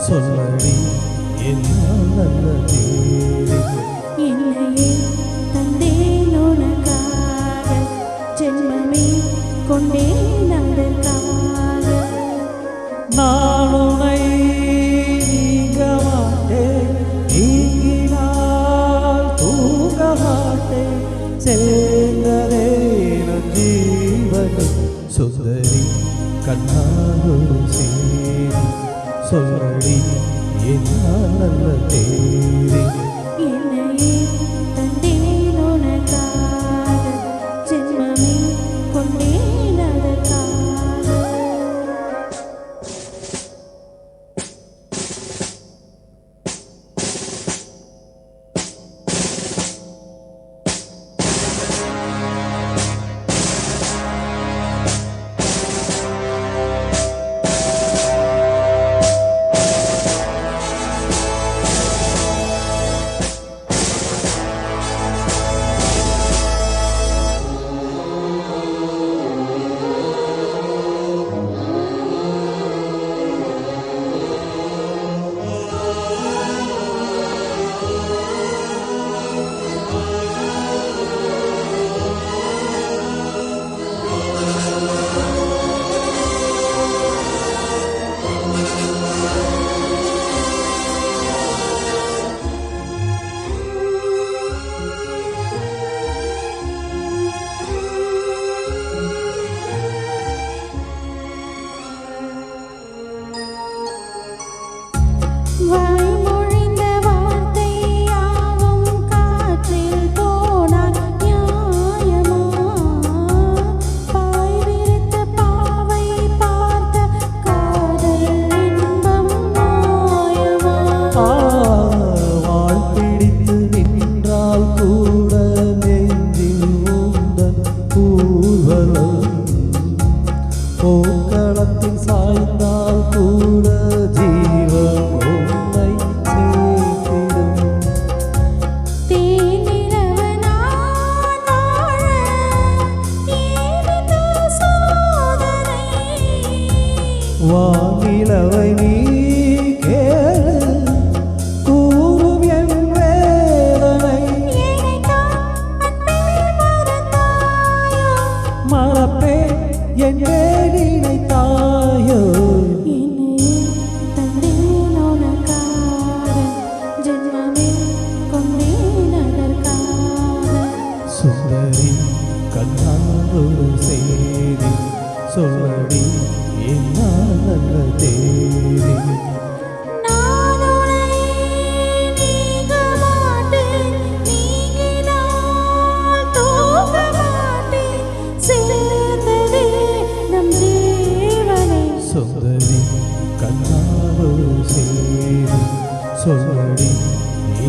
சொல்லடி என்னால் நல்ல தேவி. என்னையே தந்தேன் உனக்காக, ஜென்மமே கொண்டேன் அதற்காக. நான் உன்னை நீங்க மாட்டேன், நீங்கினால் தூங்க மாட்டேன், சேர்ந்ததே நம் ஜீவனை. சுந்தரி கண்ணாலொரு சேரி, சொல்லடி என்னால் நல்ல தேவி. என்னையே தந்தேன் உனக்காக, ஜென்மமே கொண்டேன் அதற்காக. வாய்மொழிந்த வார்த்தை யாவும் காற்றில் போனால் நியாயமா? பாய் விரித்த பாவை பார்த்த காதல் இன்பம் மாயமா? வாழ் பிடித்து நின்றால் கூட நெஞ்சில் உந்தன் ஊர்வலம், போர்க்களத்தில் சாய்ந்தால் கூட ஜீவன் உன்னை சேர்த்திடும். தேனிலவு நான் வாழ ஏனிது சோதனை? வானிலவை நீ கேளு, கூறும் என் வேதனை. என்னைத்தான் அன்பே மறந்தாயோ? மறப்பேன் என்றே நினைத்தாயோ? என்னையே தந்தேன் உனக்காக, ஜென்மமே கொண்டேன் அதற்காக. சுந்தரி கண்ணாலொரு சேரி, சொல்லடி என்னால் நல்ல தேவி. நான் உன்னை நீங்க மாட்டேன், நீங்கினால் தூங்க மாட்டேன், சேர்ந்ததே நம் ஜீவனை. சுந்தரி கண்ணாலொரு சேரி, சொல்லடி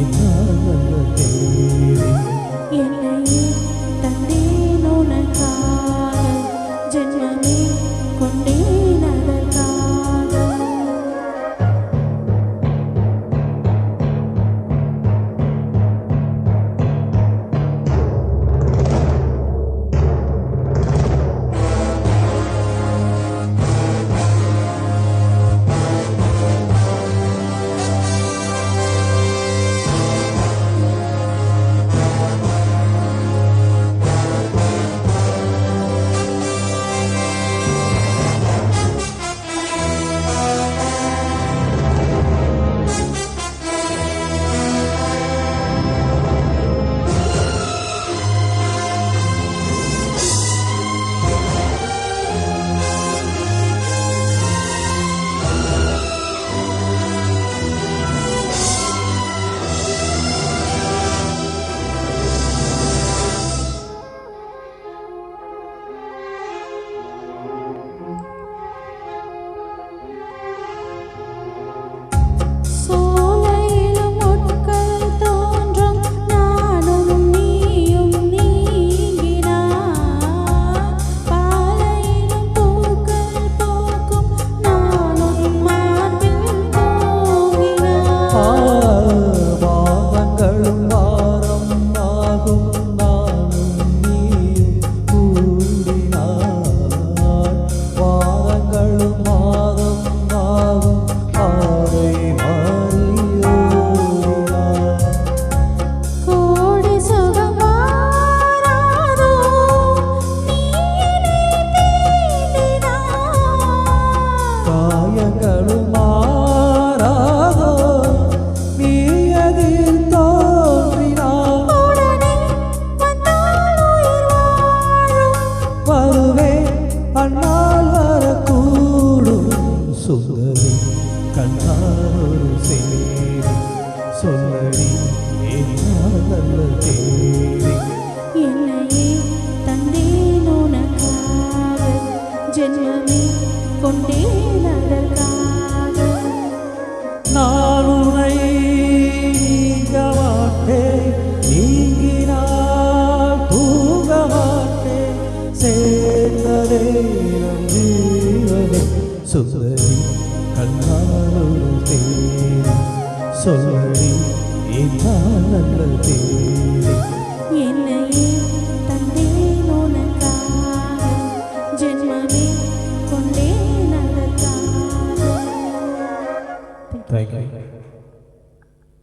என்னால் நல்ல தேவி. என்னையே தந்தேன் உனக்காக, ஜென்மமே கொண்டேன் அதற்காக. கொண்டேன் அதற்காக. நான் உன்னை நீங்க மாட்டேன், நீங்கினால் தூங்க மாட்டேன், சேர்ந்ததே நம் ஜீவனே. சுந்தரி கண்ணாலொரு தேரி, சொல்லடி இதான் நல்ல தேரி. என்னையே தந்தேன் உனக்காக, ஜென்மமே கொண்டேன் அதற்காக. Thank you.